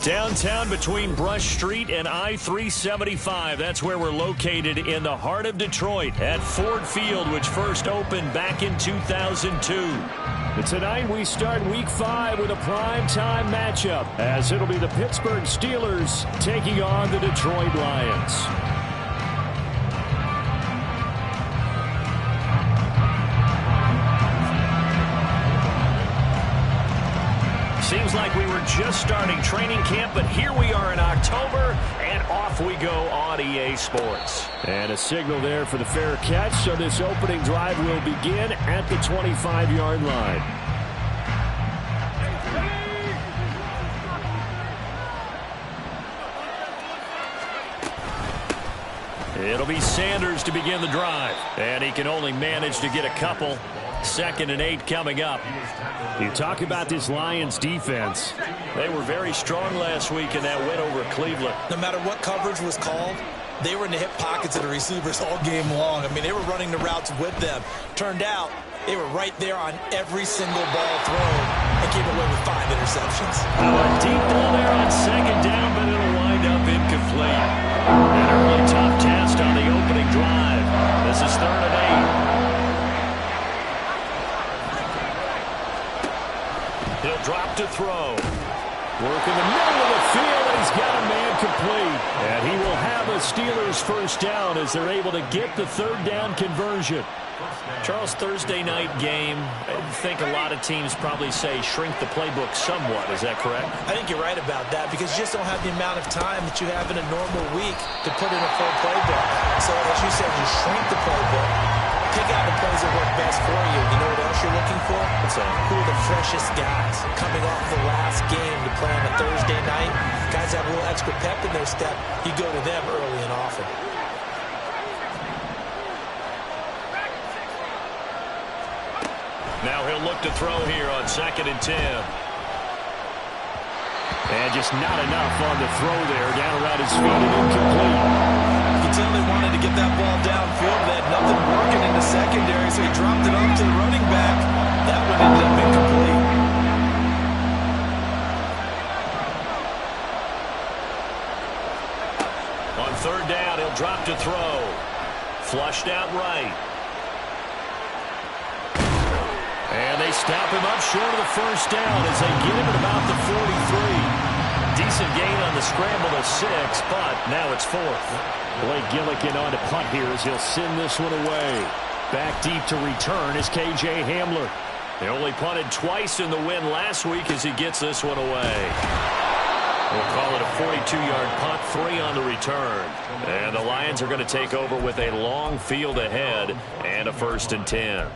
Downtown between Brush Street and I-375. That's where we're located in the heart of Detroit at Ford Field, which first opened back in 2002. And tonight we start Week 5 with a primetime matchup, as it'll be the Pittsburgh Steelers taking on the Detroit Lions. Seems like we were just starting training camp, but here we are in October, and off we go on EA Sports. And a signal there for the fair catch, so this opening drive will begin at the 25-yard line. It'll be Sanders to begin the drive, and he can only manage to get a couple. 2nd and 8 coming up. You talk about this Lions defense. They were very strong last week in that win over Cleveland. No matter what coverage was called, they were in the hip pockets of the receivers all game long. I mean, they were running the routes with them. Turned out, they were right there on every single ball thrown and came away with 5 interceptions. A deep ball there on 2nd down, but it'll wind up incomplete. An early tough test on the opening drive. This is 3rd and 8. He'll drop to throw. Work in the middle of the field, and he's got a man complete. And he will have a Steelers first down as they're able to get the 3rd down conversion. Charles, Thursday night game, I think a lot of teams probably say shrink the playbook somewhat. Is that correct? I think you're right about that because you just don't have the amount of time that you have in a normal week to put in a full playbook. So as you said, you shrink the playbook. Pick out the plays that work best for you. You know what else you're looking for? Who are the freshest guys coming off the last game to play on a Thursday night? Guys have a little extra pep in their step. You go to them early and often. Now he'll look to throw here on 2nd and 10. And just not enough on the throw there. Down around his feet and incomplete. You can tell they wanted to get that ball downfield. They had nothing working in the secondary, so he dropped it off to the running back. That one ended up incomplete. On 3rd down, he'll drop to throw. Flushed out right. And they stop him up short of the first down as they get him at about the 43. Decent gain on the scramble to 6, but now it's 4th. Blake Gillikin on to punt here as he'll send this one away. Back deep to return is KJ Hamler. They only punted twice in the win last week as he gets this one away. We'll call it a 42-yard punt, 3 on the return. And the Lions are going to take over with a long field ahead and a 1st and 10.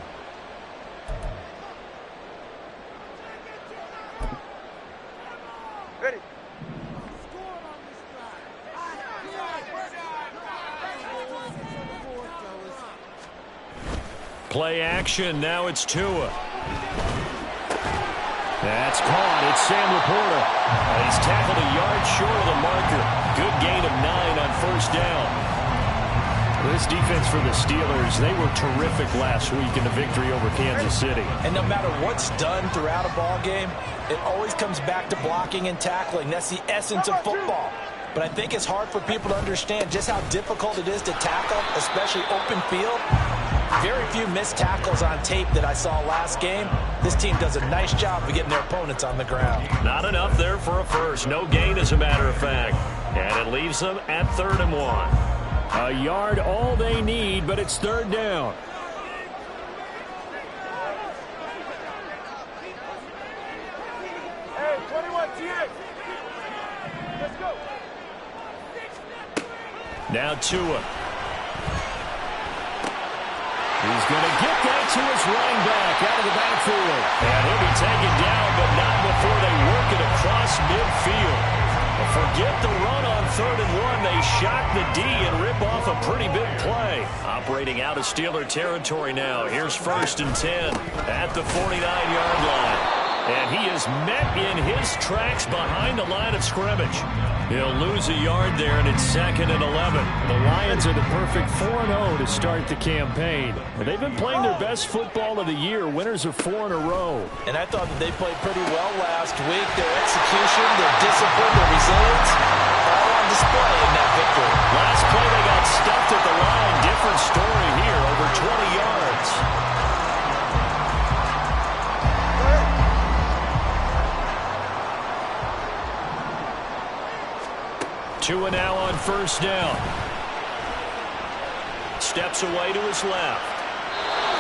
Play action. Now it's Tua. That's caught. It's Sam Laporta. He's tackled a yard short of the marker. Good gain of 9 on 1st down. This defense for the Steelers, they were terrific last week in the victory over Kansas City. And no matter what's done throughout a ball game, it always comes back to blocking and tackling. That's the essence of football. But I think it's hard for people to understand just how difficult it is to tackle, especially open field. Very few missed tackles on tape that I saw last game. This team does a nice job of getting their opponents on the ground. Not enough there for a first. No gain, as a matter of fact. And it leaves them at 3rd and 1. A yard all they need, but it's 3rd down. Hey, 21 TX. Let's go. Now Tua. He's going to get that to his running back out of the backfield. And he'll be taken down, but not before they work it across midfield. Forget the run on 3rd and 1. They shock the D and rip off a pretty big play. Operating out of Steeler territory now. Here's 1st and 10 at the 49-yard line. And he is met in his tracks behind the line of scrimmage. He'll lose a yard there, and it's 2nd and 11. The Lions are the perfect 4-0 to start the campaign. They've been playing their best football of the year. Winners of 4 in a row. And I thought that they played pretty well last week. Their execution, their discipline, their resilience, all on display in that victory. Last play, they got stuffed at the line. Different story here, over 20 yards. Tua now on 1st down. Steps away to his left.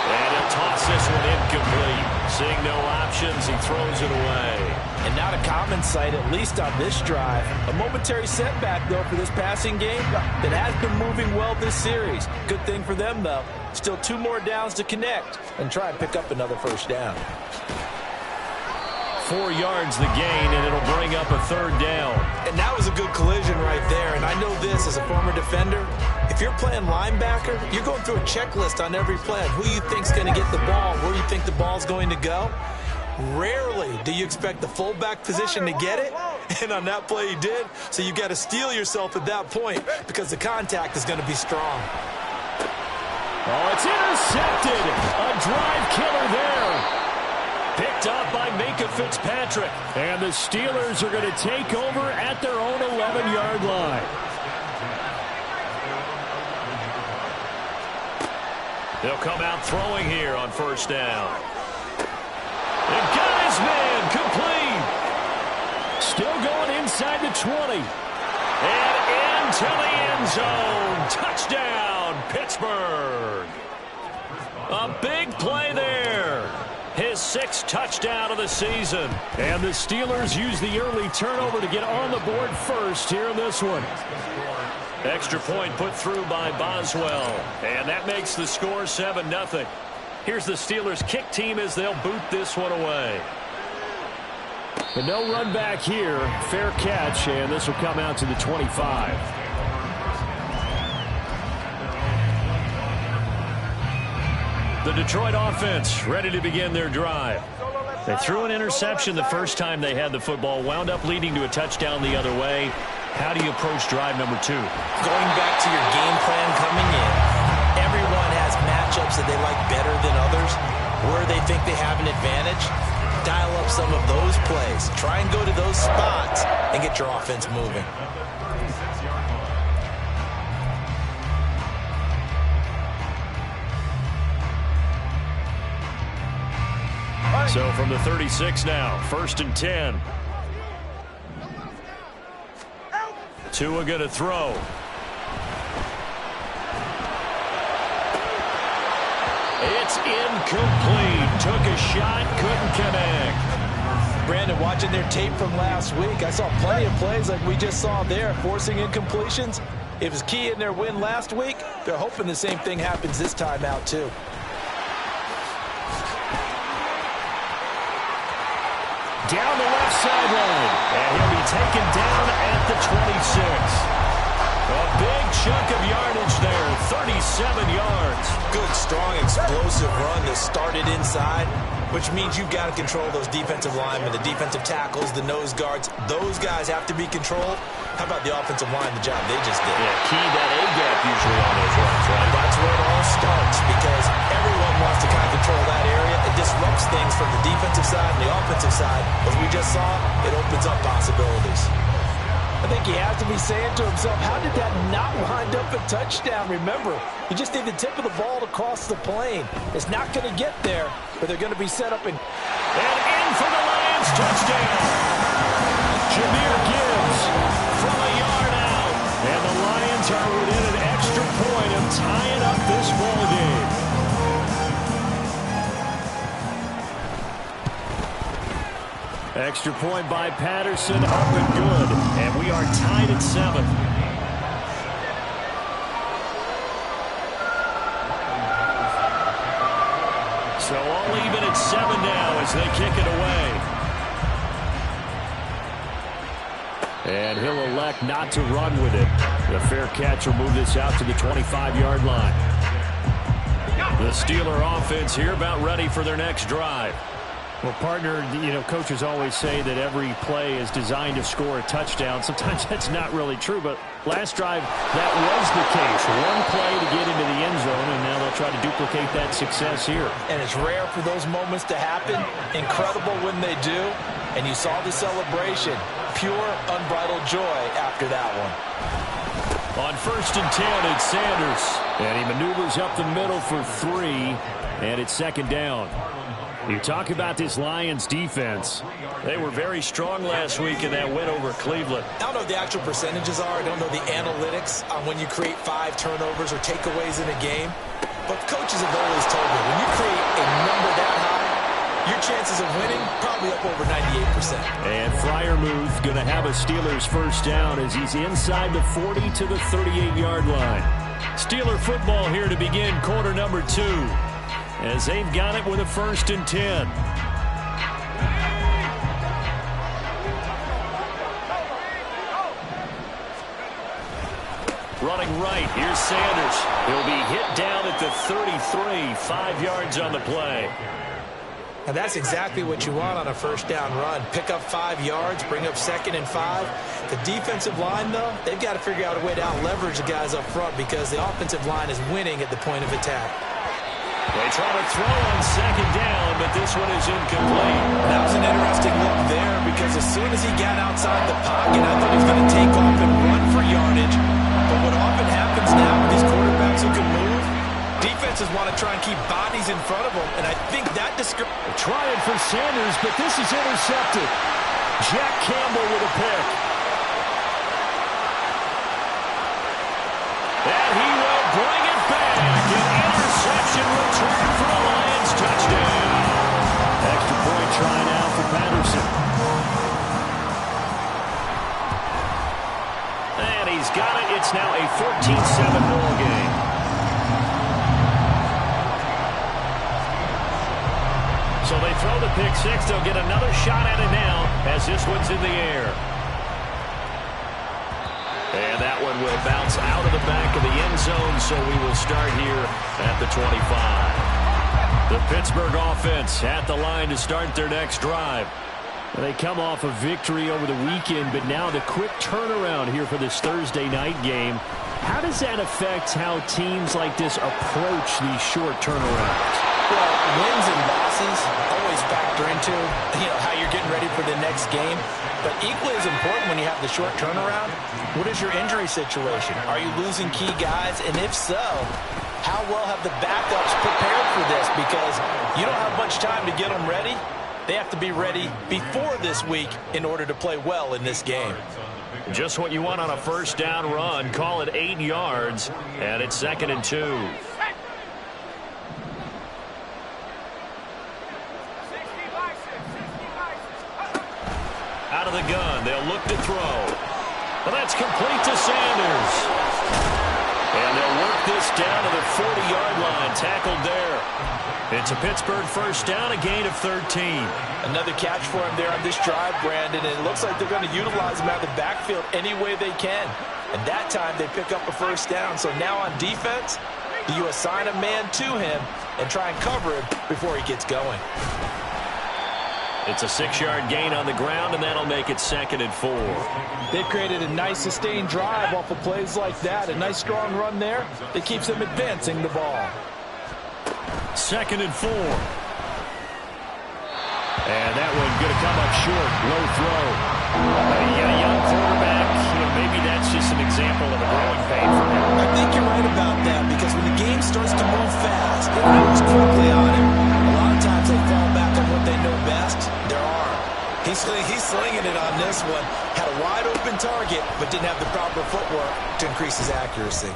And he'll toss this one incomplete. Seeing no options, he throws it away. And not a common sight, at least on this drive. A momentary setback, though, for this passing game that has been moving well this series. Good thing for them, though. Still 2 more downs to connect and try and pick up another 1st down. 4 yards the gain, and it'll bring up a 3rd down. And that was a good collision right there. And I know this as a former defender. If you're playing linebacker, you're going through a checklist on every play. Who you think's going to get the ball, where you think the ball's going to go. Rarely do you expect the fullback position to get it. And on that play he did. So you got to steel yourself at that point because the contact is going to be strong. Oh, it's intercepted. A drive killer there. Picked up by Minkah Fitzpatrick. And the Steelers are going to take over at their own 11-yard line. They'll come out throwing here on 1st down. And got his man complete. Still going inside the 20. And into the end zone. Touchdown, Pittsburgh. A big play there. His 6th touchdown of the season. And the Steelers use the early turnover to get on the board first here in this one. Extra point put through by Boswell. And that makes the score 7-0. Here's the Steelers kick team as they'll boot this one away. But no run back here. Fair catch, and this will come out to the 25. The Detroit offense ready to begin their drive. They threw an interception the first time they had the football, wound up leading to a touchdown the other way. How do you approach drive number 2? Going back to your game plan coming in, everyone has matchups that they like better than others. Where they think they have an advantage, dial up some of those plays. Try and go to those spots and get your offense moving. So from the 36 now, 1st and 10. Tua going to throw. It's incomplete. Took a shot, couldn't connect. Brandon, watching their tape from last week, I saw plenty of plays like we just saw there, forcing incompletions. It was key in their win last week. They're hoping the same thing happens this time out, too. Down the left sideline. And he'll be taken down at the 26. A big chunk of yardage there, 37 yards. Good, strong, explosive run that started inside, which means you've got to control those defensive linemen, the defensive tackles, the nose guards. Those guys have to be controlled. How about the offensive line, the job they just did? Yeah, key that A-gap usually on those runs, right? That's where it all starts because everyone wants to kind of control that area. It disrupts things from the defensive side and the offensive side. As we just saw, it opens up possibilities. I think he has to be saying to himself, how did that not wind up a touchdown? Remember, you just need the tip of the ball to cross the plane. It's not going to get there, but they're going to be set up. And in for the Lions, touchdown. Jahmyr Gibbs from a yard out. And the Lions are within an extra point of tying up this ball game. Extra point by Patterson, up and good. And we are tied at 7. So all even at 7 now as they kick it away. And he'll elect not to run with it. The fair catch will move this out to the 25-yard line. The Steeler offense here about ready for their next drive. Well, partner, coaches always say that every play is designed to score a touchdown. Sometimes that's not really true, but last drive, that was the case. One play to get into the end zone, and now they'll try to duplicate that success here. And it's rare for those moments to happen. Incredible when they do. And you saw the celebration. Pure, unbridled joy after that one. On 1st and 10, it's Sanders. And he maneuvers up the middle for 3, and it's 2nd down. You talk about this Lions defense. They were very strong last week in that win over Cleveland. I don't know what the actual percentages are. I don't know the analytics on when you create 5 turnovers or takeaways in a game. But coaches have always told me, when you create a number that high, your chances of winning probably up over 98%. And Freiermuth going to have a Steelers first down as he's inside the 40 to the 38-yard line. Steeler football here to begin quarter number 2. As they've got it with a 1st and 10. Running right, here's Sanders. He'll be hit down at the 33, 5 yards on the play. And that's exactly what you want on a first down run. Pick up 5 yards, bring up 2nd and 5. The defensive line, though, they've got to figure out a way to out-leverage the guys up front because the offensive line is winning at the point of attack. They try to throw on 2nd down, but this one is incomplete. That was an interesting look there because as soon as he got outside the pocket, I thought he was going to take off and run for yardage. But what often happens now with these quarterbacks who can move, defenses want to try and keep bodies in front of them, and I think that trying for Sanders, but this is intercepted. Jack Campbell with a pick. And he will bring it back. An interception return for a Lions touchdown. Extra point try now for Patterson. And he's got it. It's now a 14-7 ball game. So they throw the pick six. They'll get another shot at it now as this one's in the air. And that one will bounce out of the back of the end zone, so we will start here at the 25. The Pittsburgh offense at the line to start their next drive. They come off a victory over the weekend, but now the quick turnaround here for this Thursday night game. How does that affect how teams like this approach these short turnarounds? Well, wins and losses always factor into, how you're getting ready for the next game. But equally as important when you have the short turnaround, what is your injury situation? Are you losing key guys? And if so, how well have the backups prepared for this? Because you don't have much time to get them ready. They have to be ready before this week in order to play well in this game. Just what you want on a first down run. Call it 8 yards, and it's 2nd and 2. Out of the gun, they'll look to throw. Well, that's complete to Sanders. And they'll work this down to the 40-yard line, tackled there. It's a Pittsburgh first down, a gain of 13. Another catch for him there on this drive, Brandon, and it looks like they're going to utilize him out of the backfield any way they can. And that time they pick up a first down. So now on defense, do you assign a man to him and try and cover him before he gets going? It's a 6-yard gain on the ground, and that'll make it 2nd and 4. They've created a nice sustained drive off of plays like that. A nice strong run there that keeps them advancing the ball. 2nd and 4. And that one going to come up short. Low throw. A young quarterback, maybe that's just an example of a growing pain for him. I think you're right about that because when the game starts to move fast, it moves quickly on him. A lot of times they fall back on what they know best, their arm. He's slinging it on this one. Had a wide open target, but didn't have the proper footwork to increase his accuracy.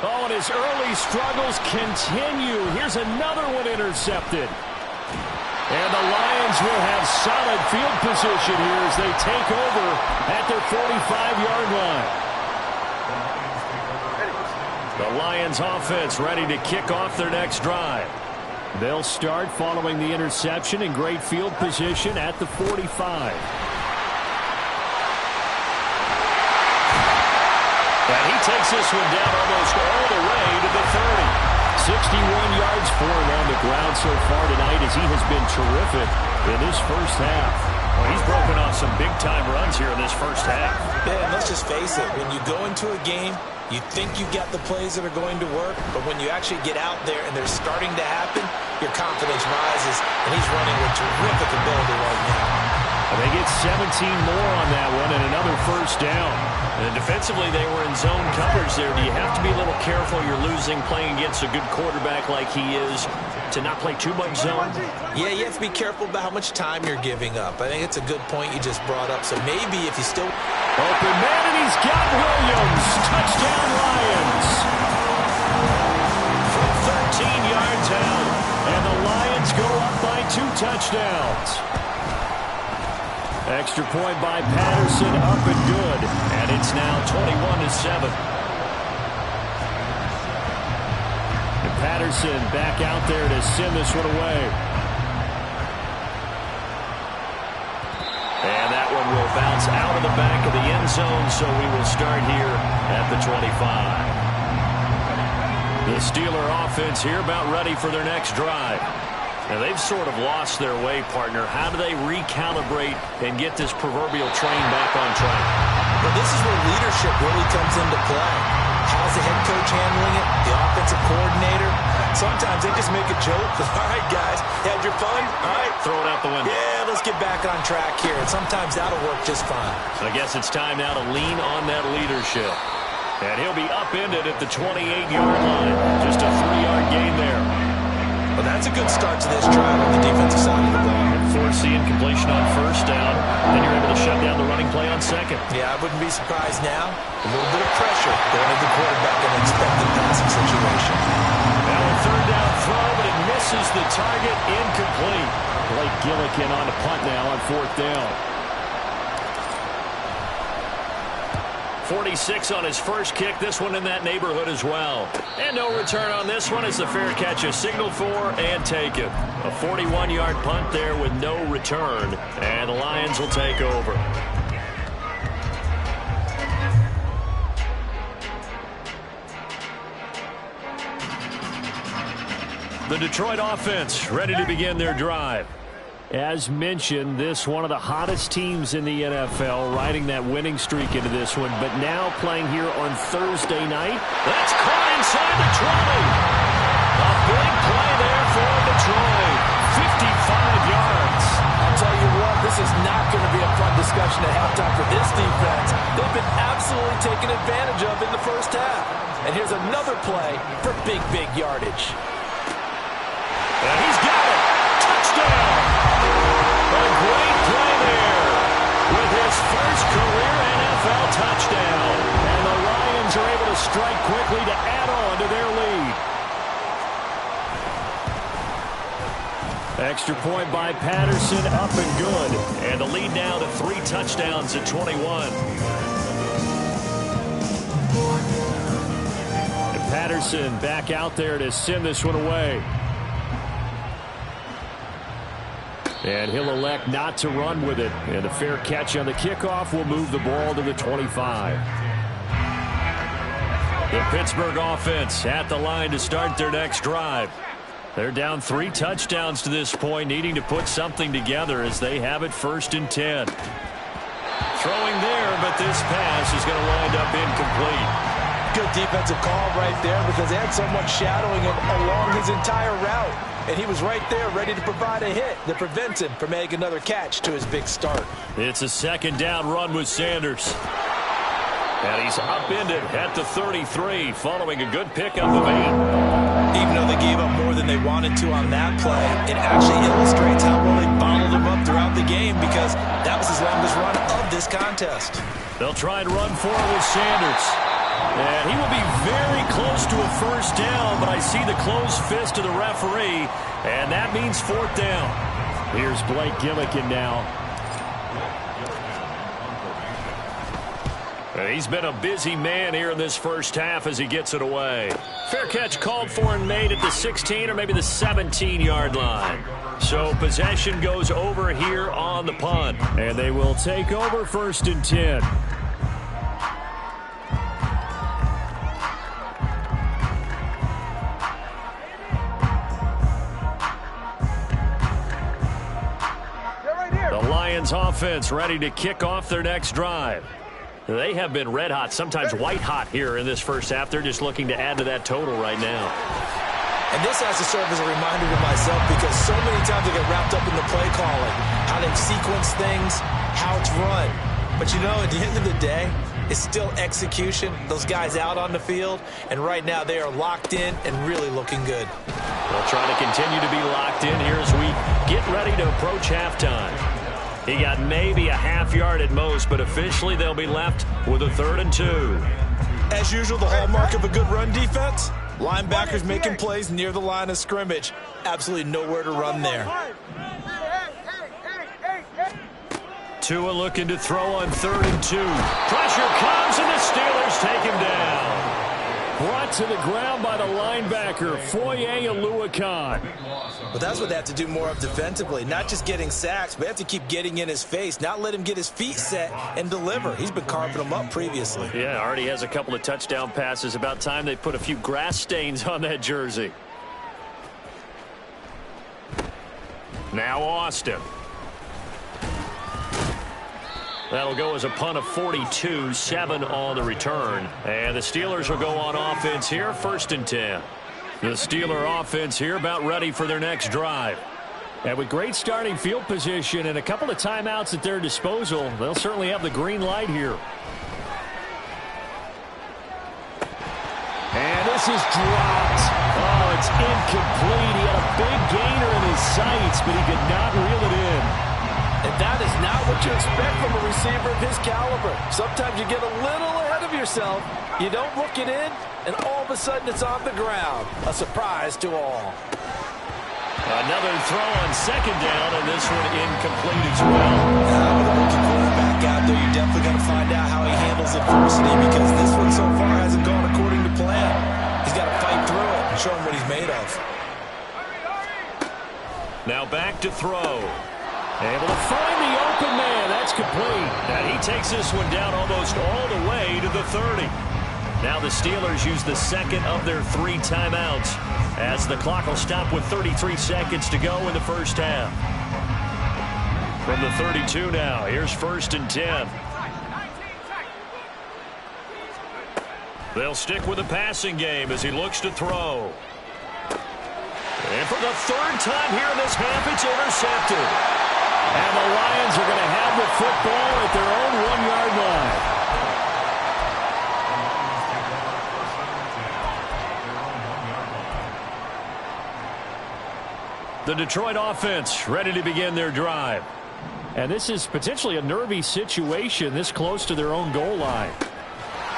Oh, and his early struggles continue. Here's another one intercepted. And the Lions will have solid field position here as they take over at their 45-yard line. The Lions offense ready to kick off their next drive. They'll start following the interception in great field position at the 45. And he takes this one down almost all the way to the 30. 61 yards for him on the ground so far tonight as he has been terrific in this first half. Well, he's broken off some big-time runs here in this first half. Yeah, and let's just face it. When you go into a game, you think you've got the plays that are going to work, but when you actually get out there and they're starting to happen, your confidence rises, and he's running with terrific ability right now. They get 17 more on that one and another first down. And defensively, they were in zone coverage there. Do you have to be a little careful? You're losing playing against a good quarterback like he is to not play too much zone? Yeah, you have to be careful about how much time you're giving up. I think it's a good point you just brought up. So maybe if you still... Open man, and he's got Williams. Touchdown, Lions. From 13 yards out. And the Lions go up by 2 touchdowns. Extra point by Patterson, up and good. And it's now 21-7. And Patterson back out there to send this one away. And that one will bounce out of the back of the end zone, so we will start here at the 25. The Steeler offense here about ready for their next drive. Now, they've sort of lost their way, partner. How do they recalibrate and get this proverbial train back on track? Well, this is where leadership really comes into play. How's the head coach handling it? The offensive coordinator? Sometimes they just make a joke. All right, guys, you had your fun? All right. Throw it out the window. Yeah, let's get back on track here. And sometimes that'll work just fine. I guess it's time now to lean on that leadership. And he'll be upended at the 28-yard line. Just a 3-yard gain there. Well, that's a good start to this drive on the defensive side of the ball. Force the incompletion on first down. Then you're able to shut down the running play on second. Yeah, I wouldn't be surprised now. A little bit of pressure going to the quarterback in an expected passing situation. Now a third down throw, but it misses the target. Incomplete. Blake Gillikin on the punt now on fourth down. 46 on his first kick. This one in that neighborhood as well. And no return on this one as the fair catch is signaled for and taken. A 41-yard punt there with no return. And the Lions will take over. The Detroit offense ready to begin their drive. As mentioned, this one of the hottest teams in the NFL, riding that winning streak into this one, but now playing here on Thursday night. That's caught inside the 20. A big play there for Detroit. 55 yards. I'll tell you what, this is not going to be a fun discussion at halftime for this defense. They've been absolutely taken advantage of in the first half. And here's another play for big yardage. And he's got it. Touchdown. A great play there with his first career NFL touchdown. And the Lions are able to strike quickly to add on to their lead. Extra point by Patterson, up and good. And the lead now to 3 touchdowns at 21. And Patterson back out there to send this one away. And he'll elect not to run with it. And a fair catch on the kickoff will move the ball to the 25. The Pittsburgh offense at the line to start their next drive. They're down 3 touchdowns to this point, needing to put something together as they have it 1st and 10. Throwing there, but this pass is going to wind up incomplete. Good defensive call right there because they had someone shadowing him along his entire route. And he was right there ready to provide a hit that prevents him from making another catch to his big start. It's a 2nd down run with Sanders. And he's upended at the 33 following a good pickup of 8. Even though they gave up more than they wanted to on that play, it actually illustrates how well they bottled him up throughout the game because that was his longest run of this contest. They'll try and run for it with Sanders. And he will be very close to a first down, but I see the closed fist of the referee, and that means 4th down. Here's Blake Gillikin now. He's been a busy man here in this first half as he gets it away. Fair catch called for and made at the 16 or maybe the 17-yard line. So possession goes over here on the punt. And they will take over 1st and 10. The Lions offense ready to kick off their next drive. They have been red hot, sometimes white hot here in this first half. They're just looking to add to that total right now. And this has to serve as a reminder to myself because so many times I get wrapped up in the play calling, how they sequence things, how it's run. But you know, at the end of the day, it's still execution. Those guys out on the field, and right now they are locked in and really looking good. They'll try to continue to be locked in here as we get ready to approach halftime. He got maybe a half yard at most, but officially they'll be left with a 3rd and 2. As usual, the hallmark of a good run defense, linebackers making plays near the line of scrimmage. Absolutely nowhere to run there. Tua looking to throw on 3rd and 2. Pressure comes, and the Steelers take him down. Brought to the ground by the linebacker, Foye Oluokun. But that's what they have to do more of defensively, not just getting sacks, but they have to keep getting in his face, not let him get his feet set and deliver. He's been carving them up previously. Yeah, already has a couple of touchdown passes. About time they put a few grass stains on that jersey. Now Austin. That'll go as a punt of 42, 7 on the return. And the Steelers will go on offense here, 1st and 10. The Steeler offense here about ready for their next drive. And with great starting field position and a couple of timeouts at their disposal, they'll certainly have the green light here. And this is dropped. Oh, it's incomplete. He had a big gainer in his sights, but he could not reel it in. And that is not what you expect from a receiver of his caliber. Sometimes you get a little ahead of yourself. You don't look it in, and all of a sudden it's on the ground. A surprise to all. Another throw on 2nd down, and this one incomplete as well. With a rookie quarterback out there, you're definitely going to find out how he handles adversity because this one so far hasn't gone according to plan. He's got to fight through it and show him what he's made of. Now back to throw. Able to find the open man. That's complete. And he takes this one down almost all the way to the 30. Now the Steelers use the 2nd of their 3 timeouts as the clock will stop with 33 seconds to go in the first half. From the 32 now, here's 1st and 10. They'll stick with the passing game as he looks to throw. And for the 3rd time here in this half, it's intercepted. And the Lions are going to have the football at their own 1-yard line. The Detroit offense ready to begin their drive. And this is potentially a nervy situation this close to their own goal line.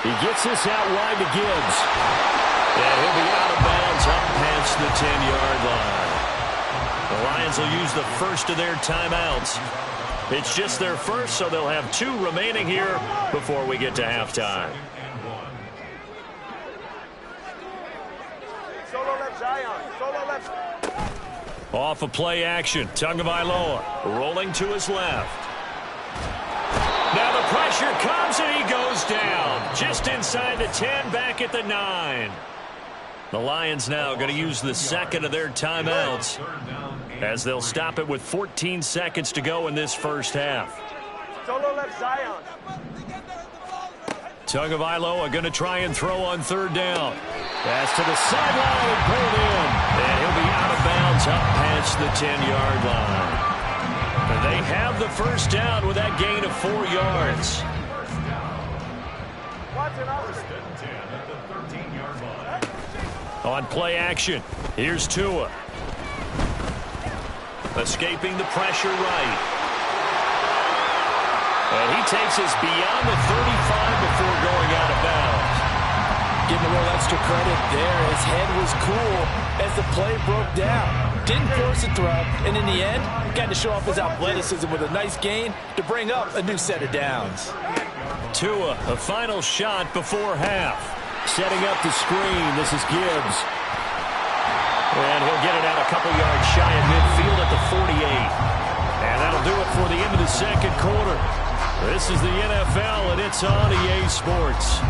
He gets this out wide to Gibbs. And he'll be out of bounds up past the 10-yard line. The Lions will use the first of their timeouts. It's just their first, so they'll have 2 remaining here before we get to halftime. Solo left, Zion. Solo left. Off of play action, Tagovailoa rolling to his left. Now the pressure comes and he goes down. Just inside the 10, back at the 9. The Lions now going to use the 2nd of their timeouts as they'll stop it with 14 seconds to go in this first half. Solo left, Zion. Tagovailoa going to try and throw on 3rd down. Pass to the sideline and pulled in. And he'll be out of bounds up past the 10-yard line. And they have the first down with that gain of 4 yards. On play action, here's Tua. Escaping the pressure right. And he takes us beyond the 35 before going out of bounds. Getting a little extra credit there. His head was cool as the play broke down. Didn't force a throw, and in the end, got to show off his athleticism with a nice gain to bring up a new set of downs. Tua, a final shot before half. Setting up the screen, this is Gibbs. And he'll get it out a couple yards shy of midfield at the 48. And that'll do it for the end of the second quarter. This is the NFL, and it's on EA Sports.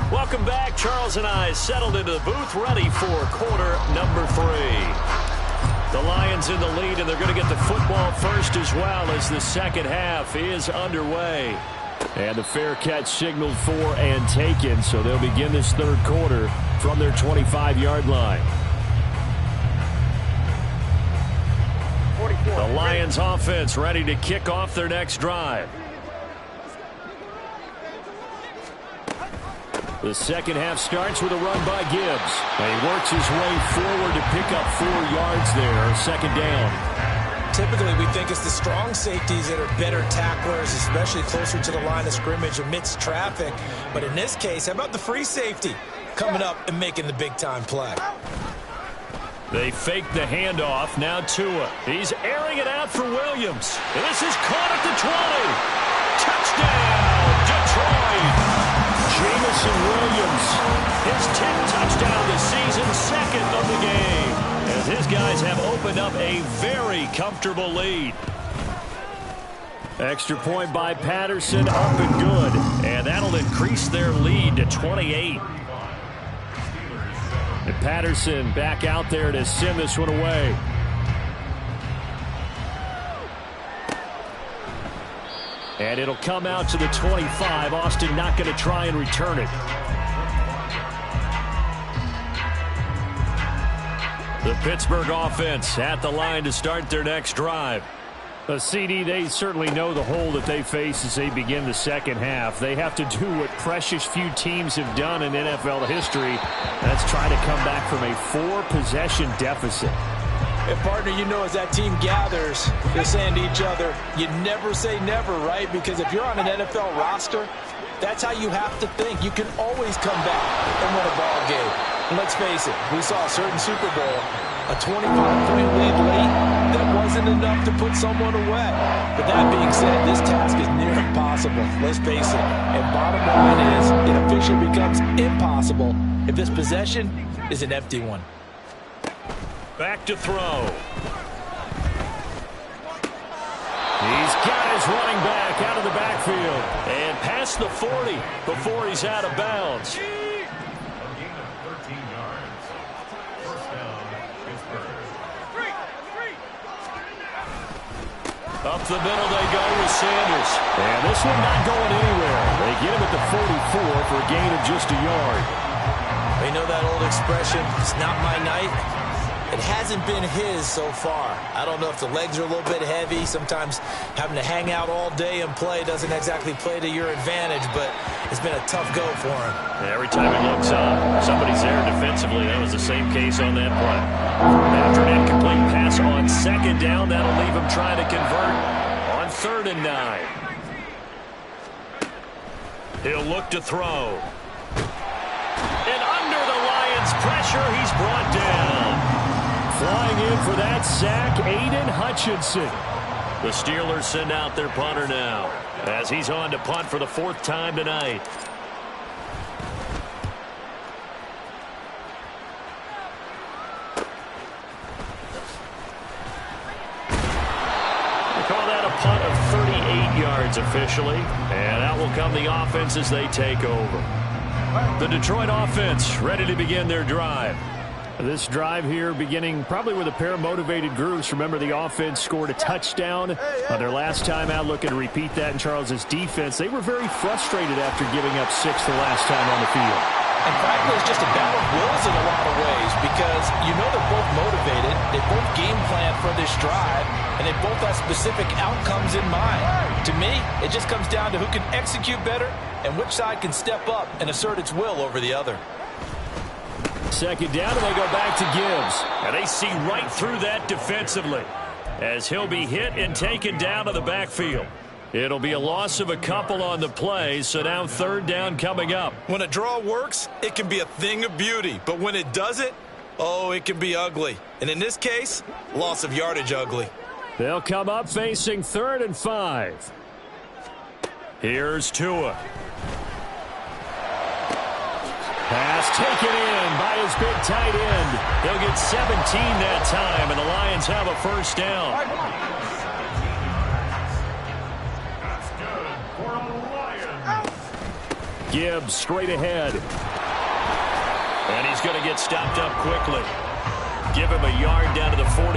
Welcome back. Charles and I settled into the booth, ready for quarter number 3. The Lions in the lead, and they're going to get the football first as well as the second half is underway. And the fair catch signaled for and taken, so they'll begin this third quarter from their 25-yard line. The Lions offense ready to kick off their next drive. The second half starts with a run by Gibbs. And he works his way forward to pick up 4 yards there, second down. Typically, we think it's the strong safeties that are better tacklers, especially closer to the line of scrimmage amidst traffic. But in this case, how about the free safety coming up and making the big-time play? They fake the handoff. Now Tua. He's airing it out for Williams. And this is caught at the 20. Touchdown, Detroit. Jameson Williams, his 10th touchdown of the season, second of the game. As his guys have opened up a very comfortable lead. Extra point by Patterson, up and good. And that'll increase their lead to 28. And Patterson back out there to send this one away. And it'll come out to the 25. Austin not going to try and return it. The Pittsburgh offense at the line to start their next drive. A CD, they certainly know the hole that they face as they begin the second half. They have to do what precious few teams have done in NFL history. That's try to come back from a 4-possession deficit. And, partner, you know as that team gathers, they're saying to each other, you never say never, right? Because if you're on an NFL roster, that's how you have to think. You can always come back and win a ball game. And let's face it, we saw a certain Super Bowl, a 25-point lead late, that wasn't enough to put someone away. But that being said, this task is near impossible. Let's face it. And bottom line is, it officially becomes impossible if this possession is an empty one. Back to throw. He's got his running back out of the backfield. And past the 40 before he's out of bounds. A gain of 13 yards. First down, Pittsburgh. Up the middle they go with Sanders. And this one not going anywhere. They get him at the 44 for a gain of just a yard. You know that old expression, it's not my night? It hasn't been his so far. I don't know if the legs are a little bit heavy. Sometimes having to hang out all day and play doesn't exactly play to your advantage, but it's been a tough go for him. Every time he looks up, somebody's there defensively. That was the same case on that play. After an incomplete pass on second down, that'll leave him trying to convert on 3rd and 9. He'll look to throw. And under the Lions' pressure, he's brought down. Flying in for that sack, Aiden Hutchinson. The Steelers send out their punter now as he's on to punt for the 4th time tonight. They call that a punt of 38 yards officially, and out will come the offense as they take over. The Detroit offense ready to begin their drive. This drive here beginning probably with a pair of motivated groups. Remember, the offense scored a touchdown on their last time out. Looking to repeat that in Charles's defense. They were very frustrated after giving up 6 the last time on the field. And frankly, it's just a battle of wills in a lot of ways because you know they're both motivated. They both game plan for this drive, and they both have specific outcomes in mind. To me, it just comes down to who can execute better and which side can step up and assert its will over the other. Second down, and they go back to Gibbs. And they see right through that defensively as he'll be hit and taken down to the backfield. It'll be a loss of a couple on the play, so now third down coming up. When a draw works, it can be a thing of beauty. But when it doesn't, oh, it can be ugly. And in this case, loss of yardage ugly. They'll come up facing 3rd and 5. Here's Tua. Pass taken in by his big tight end. They'll get 17 that time, and the Lions have a first down. That's good for a Lion. Gibbs straight ahead. And he's going to get stopped up quickly. Give him a yard down to the 43.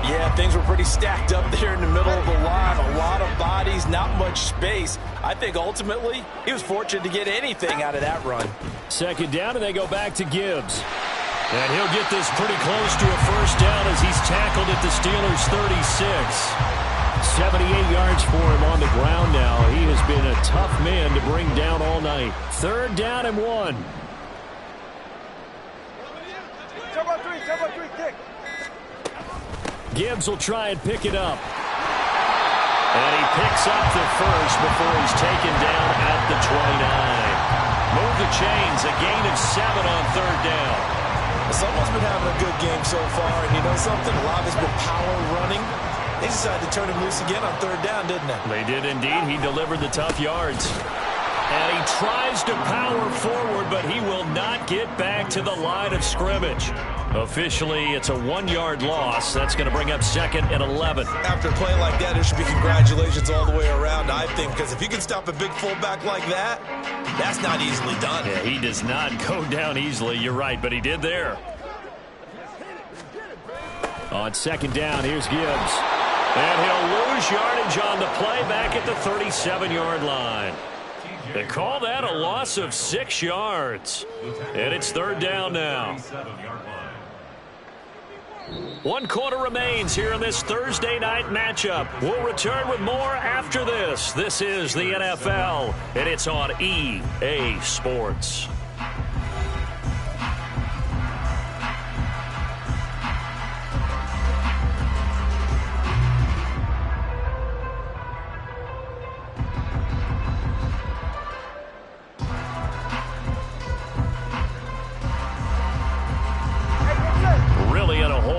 Yeah, things were pretty stacked up there in the middle of the line. A lot of bodies, not much space. I think ultimately he was fortunate to get anything out of that run. Second down, and they go back to Gibbs. And he'll get this pretty close to a first down as he's tackled at the Steelers' 36. 78 yards for him on the ground now. He has been a tough man to bring down all night. Third down and 1. Double three, kick. Gibbs will try and pick it up. And he picks up the first before he's taken down at the 29. Move the chains, a gain of 7 on third down. Someone's been having a good game so far, and you know something? A lot of it's been power running. They decided to turn him loose again on third down, didn't they? They did indeed. He delivered the tough yards. And he tries to power forward, but he will not get back to the line of scrimmage. Officially, it's a 1-yard loss. That's going to bring up 2nd and 11. After a play like that, there should be congratulations all the way around, I think, because if you can stop a big fullback like that, that's not easily done. Yeah, he does not go down easily. You're right, but he did there. On second down, here's Gibbs. And he'll lose yardage on the play back at the 37-yard line. They call that a loss of 6 yards. And it's third down now. 1 quarter remains here in this Thursday night matchup. We'll return with more after this. This is the NFL, and it's on EA Sports.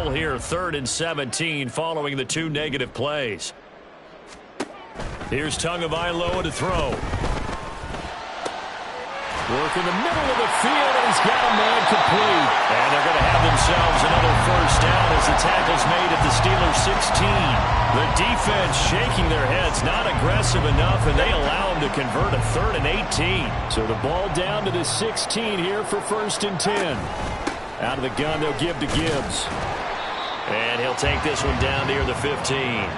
Here, 3rd and 17 following the 2 negative plays. Here's Tagovailoa to throw. Work in the middle of the field, and he's got a man complete. And they're going to have themselves another first down as the tackle's made at the Steelers' 16. The defense shaking their heads, not aggressive enough, and they allow him to convert a 3rd and 18. So the ball down to the 16 here for 1st and 10. Out of the gun, they'll give to Gibbs. And he'll take this one down near the 15.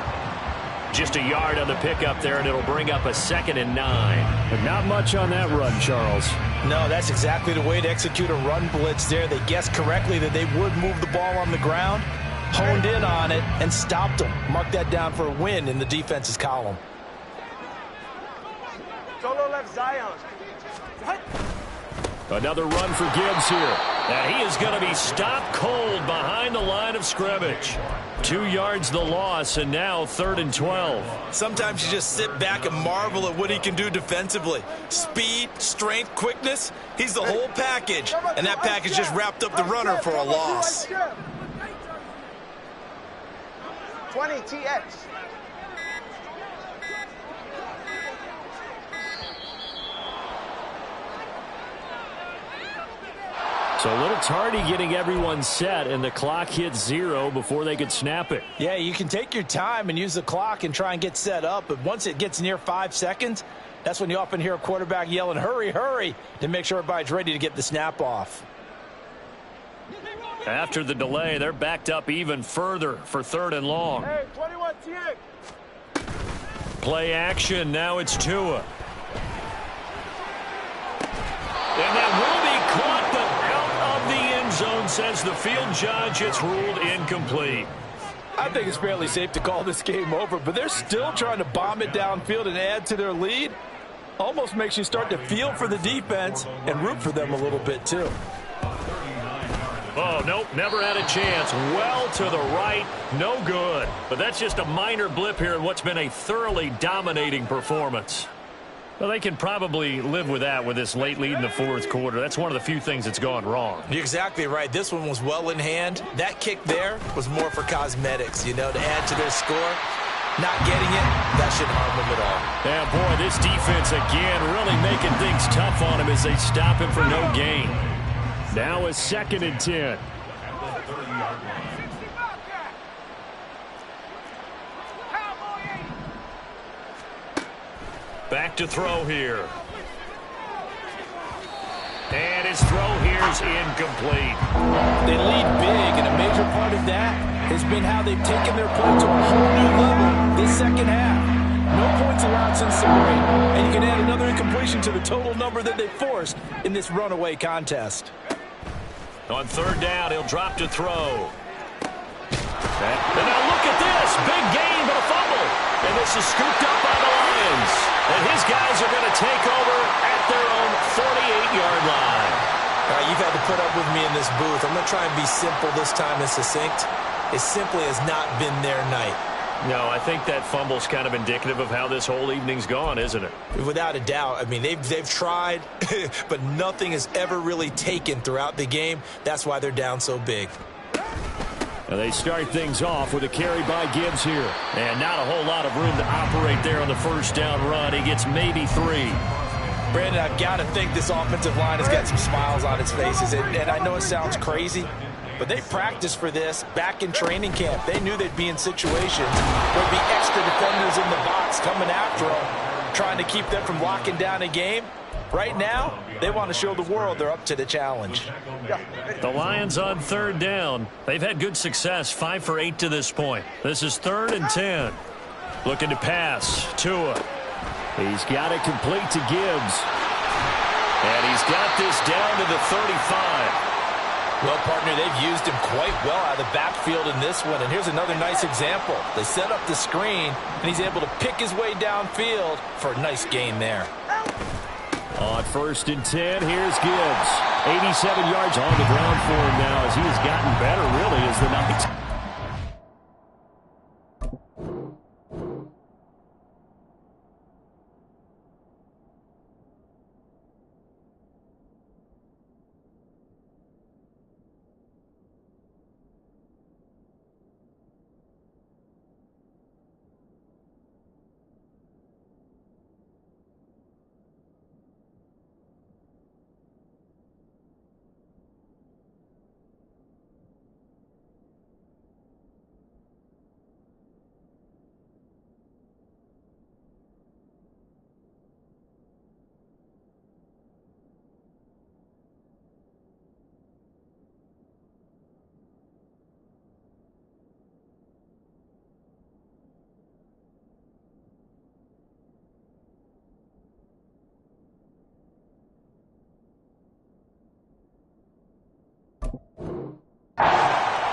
Just a yard on the pickup there, and it'll bring up a 2nd and 9. But not much on that run, Charles. No, that's exactly the way to execute a run blitz there. They guessed correctly that they would move the ball on the ground, honed in on it, and stopped them. Mark that down for a win in the defense's column. Solo left Zion. Another run for Gibbs here. And he is going to be stopped cold behind the line of scrimmage. 2 yards the loss, and now 3rd and 12. Sometimes you just sit back and marvel at what he can do defensively. Speed, strength, quickness. He's the whole package. And that package just wrapped up the runner for a loss. 20 TX. So a little tardy getting everyone set, and the clock hits 0 before they could snap it. Yeah, you can take your time and use the clock and try and get set up, but once it gets near 5 seconds, that's when you often hear a quarterback yelling, hurry, hurry, to make sure everybody's ready to get the snap off. After the delay, they're backed up even further for 3rd and long. Hey, 21 TX. Play action, now it's Tua. And that will be caught, but out of the end zone, says the field judge. It's ruled incomplete. I think it's fairly safe to call this game over, but they're still trying to bomb it downfield and add to their lead. Almost makes you start to feel for the defense and root for them a little bit, too. Oh, nope, never had a chance. Well to the right, no good. But that's just a minor blip here in what's been a thoroughly dominating performance. Well, they can probably live with that with this late lead in the fourth quarter. That's one of the few things that's gone wrong. You're exactly right. This one was well in hand. That kick there was more for cosmetics, to add to their score. Not getting it, that shouldn't harm them at all. Yeah, boy, this defense again really making things tough on him as they stop him for no gain. Now a 2nd and 10. Back to throw here. And his throw here is incomplete. They lead big, and a major part of that has been how they've taken their play to a whole new level this second half. No points allowed since the break, and you can add another incompletion to the total number that they forced in this runaway contest. On 3rd down, he'll drop to throw. And now look at this. Big gain, but a fumble. And this is scooped up by the Lions. And his guys are going to take over at their own 48-yard line. All right, you've had to put up with me in this booth. I'm going to try and be simple this time and succinct. It simply has not been their night. No, I think that fumble's kind of indicative of how this whole evening's gone, isn't it? Without a doubt. I mean, they've tried, but nothing has ever really taken throughout the game. That's why they're down so big. And they start things off with a carry by Gibbs here. And not a whole lot of room to operate there on the 1st down run. He gets maybe 3. Brandon, I've got to think this offensive line has got some smiles on its faces. And I know it sounds crazy, but they practiced for this back in training camp. They knew they'd be in situations where there'd be extra defenders in the box coming after them, trying to keep them from locking down a game. Right now, they want to show the world they're up to the challenge. The Lions on 3rd down. They've had good success, 5 for 8 to this point. This is 3rd and 10. Looking to pass. Tua. He's got it complete to Gibbs. And he's got this down to the 35. Well, partner, they've used him quite well out of the backfield in this one. And here's another nice example. They set up the screen, and he's able to pick his way downfield for a nice gain there. On 1st and 10, here's Gibbs. 87 yards on the ground for him now as he has gotten better, really, as the night.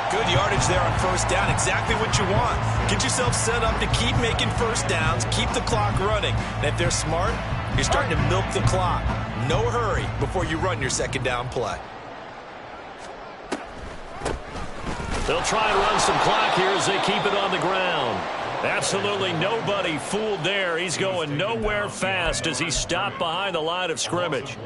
Good yardage there on 1st down. Exactly what you want. Get yourself set up to keep making 1st downs, keep the clock running. And if they're smart, you're starting to milk the clock. No hurry before you run your 2nd down play. They'll try and run some clock here as they keep it on the ground. Absolutely nobody fooled there. He's going nowhere fast as he stopped behind the line of scrimmage.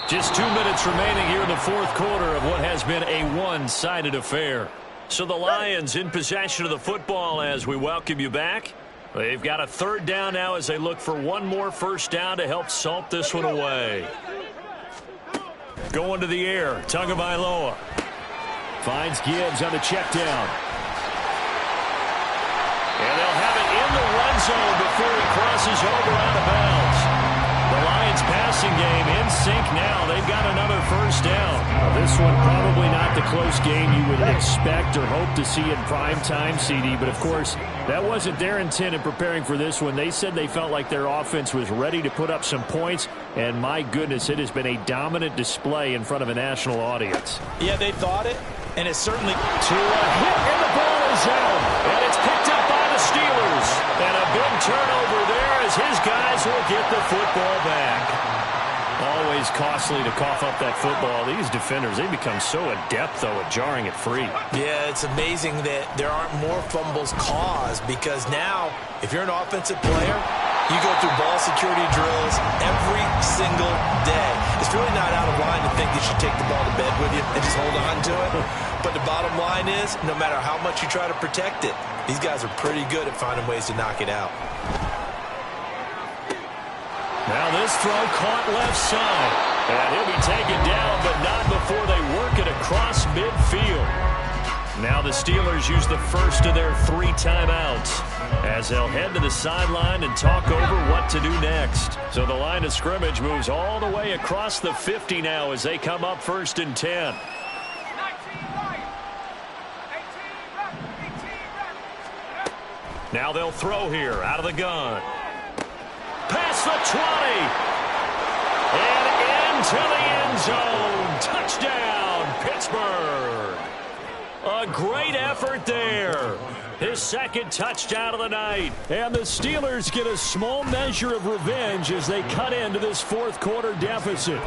Just 2 minutes remaining here in the 4th quarter of what has been a one-sided affair. So the Lions in possession of the football as we welcome you back. They've got a 3rd down now as they look for one more 1st down to help salt this one away. Going to the air, Tagovailoa. Finds Gibbs on the check down. And they'll have it in the red zone before he crosses over out of bounds. The Lions passing game in sync now. They've got another 1st down. Now, this one probably not the close game you would expect or hope to see in prime time, CD. But, of course, that wasn't their intent in preparing for this one. They said they felt like their offense was ready to put up some points. And, my goodness, it has been a dominant display in front of a national audience. Yeah, they thought it, and it certainly... To a hit, and the ball is out. And it's picked up by the Steelers. And a big turnover there as his guys will get the football back. Always costly to cough up that football. These defenders, they become so adept, though, at jarring it free. Yeah, it's amazing that there aren't more fumbles caused because now, if you're an offensive player, you go through ball security drills every single day. It's really not out of line to think you should take the ball to bed with you and just hold on to it. But the bottom line is, no matter how much you try to protect it, these guys are pretty good at finding ways to knock it out. Now this throw caught left side. And he'll be taken down, but not before they work it across midfield. Now the Steelers use the first of their 3 timeouts as they'll head to the sideline and talk over what to do next. So the line of scrimmage moves all the way across the 50 now as they come up 1st and 10. Now they'll throw here out of the gun. Past the 20. And into the end zone. Touchdown, Pittsburgh. A great effort there. His 2nd touchdown of the night. And the Steelers get a small measure of revenge as they cut into this 4th quarter deficit.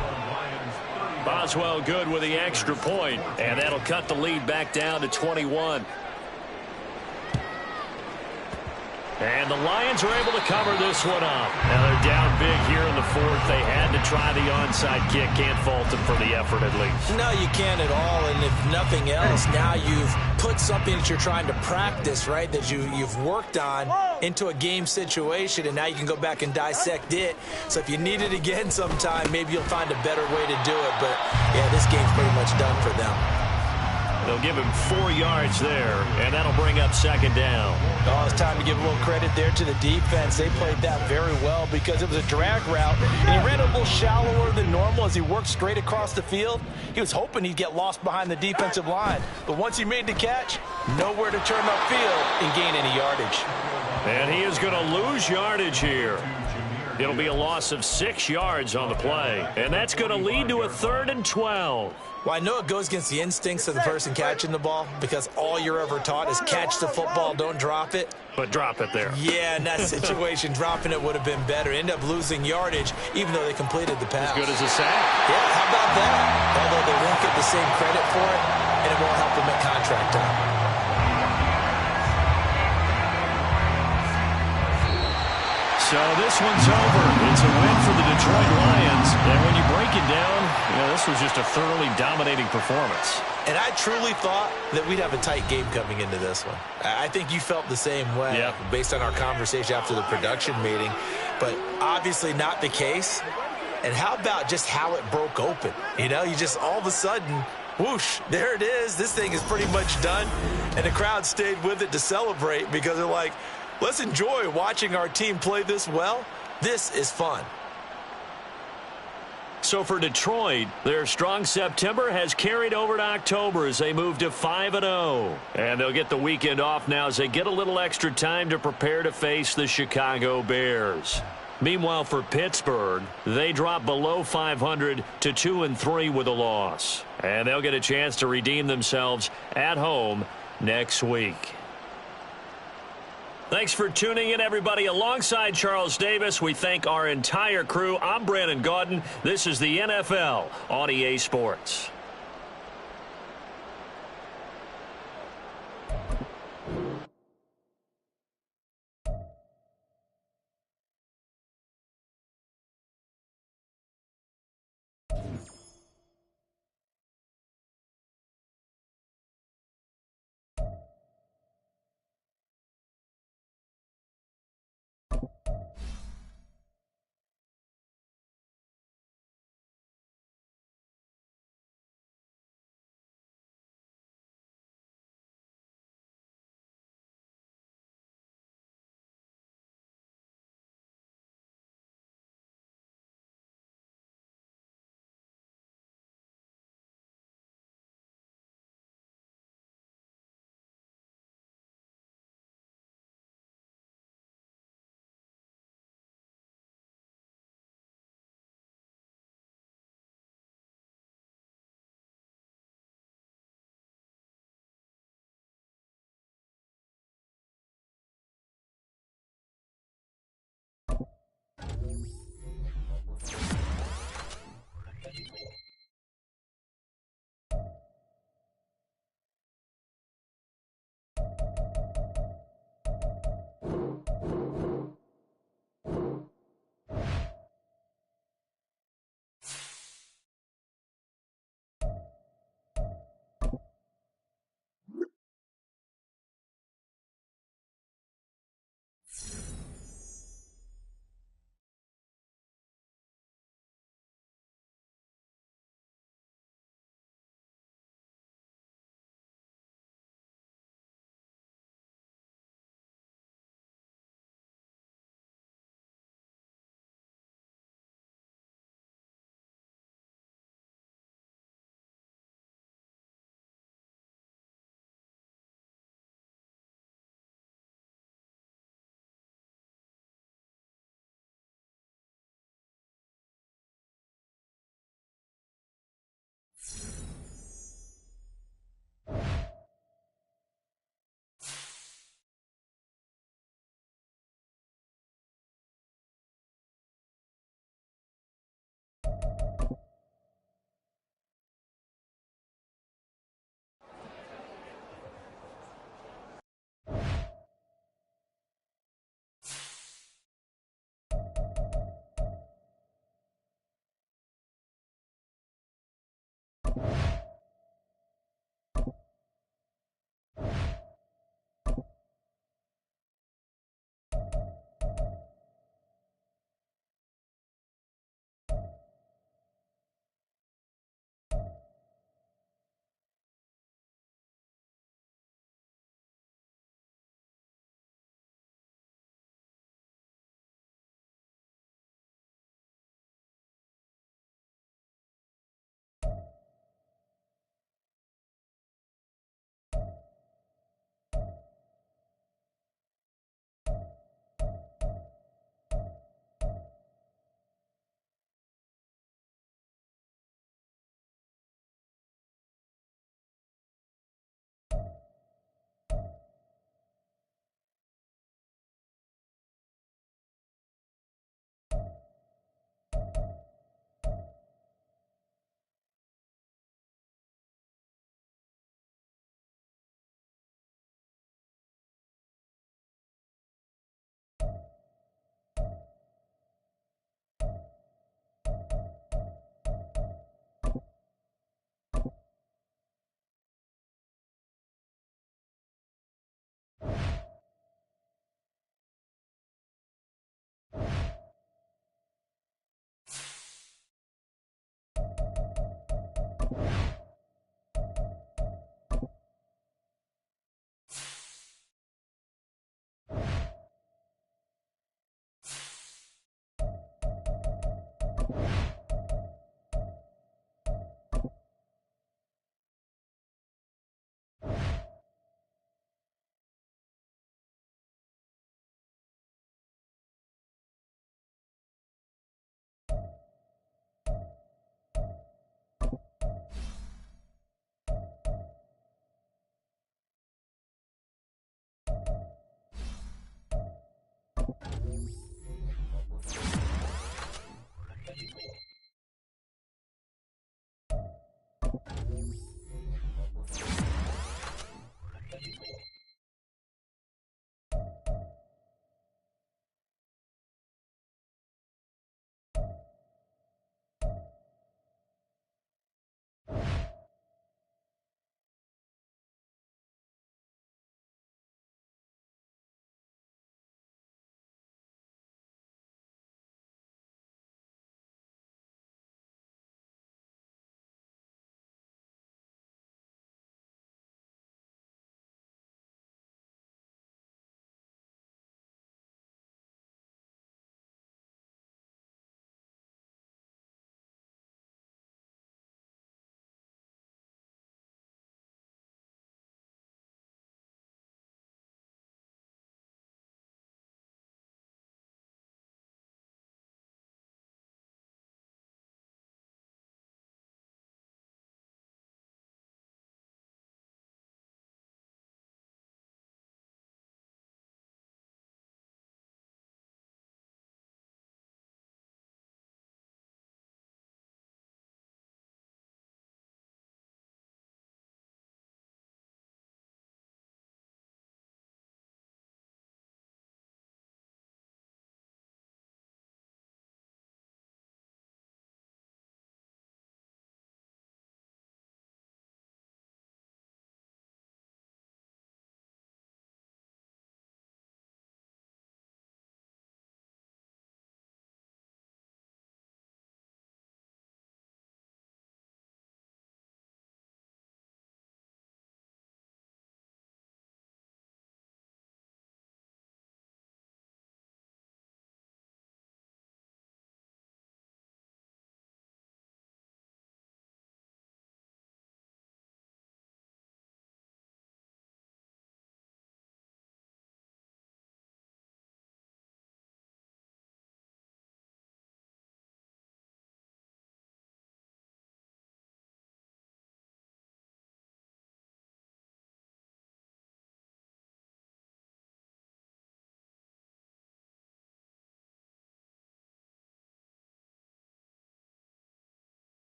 Boswell good with the extra point, and that'll cut the lead back down to 21. And the Lions are able to cover this one up. Now they're down big here in the 4th. They had to try the onside kick. Can't fault them for the effort at least. No, you can't at all. And if nothing else, now you've put something that you're trying to practice, right, that you've worked on into a game situation, and now you can go back and dissect it. So if you need it again sometime, maybe you'll find a better way to do it. But, yeah, this game's pretty much done for them. They'll give him 4 yards there, and that'll bring up 2nd down. Oh, it's time to give a little credit there to the defense. They played that very well because it was a drag route, and he ran a little shallower than normal as he worked straight across the field. He was hoping he'd get lost behind the defensive line, but once he made the catch, nowhere to turn upfield and gain any yardage. And he is going to lose yardage here. It'll be a loss of 6 yards on the play, and that's going to lead to a 3rd and 12. Well, I know it goes against the instincts of the person catching the ball because all you're ever taught is catch the football, don't drop it. But drop it there. Yeah, in that situation, dropping it would have been better. End up losing yardage, even though they completed the pass. As good as a sack. Yeah, how about that? Although they won't get the same credit for it, and it won't help them at contract time. So this one's over. It's a win for the Detroit Lions. And when you break it down, this was just a thoroughly dominating performance. And I truly thought that we'd have a tight game coming into this one. I think you felt the same way based on our conversation after the production meeting. But obviously not the case. And how about just how it broke open? You just all of a sudden, whoosh, there it is. This thing is pretty much done. And the crowd stayed with it to celebrate because they're like, let's enjoy watching our team play this well. This is fun. So for Detroit, their strong September has carried over to October as they move to 5-0. And they'll get the weekend off now as they get a little extra time to prepare to face the Chicago Bears. Meanwhile, for Pittsburgh, they drop below 500 to 2-3 with a loss. And they'll get a chance to redeem themselves at home next week. Thanks for tuning in, everybody. Alongside Charles Davis, we thank our entire crew. I'm Brandon Gaudin. This is the NFL on EA Sports.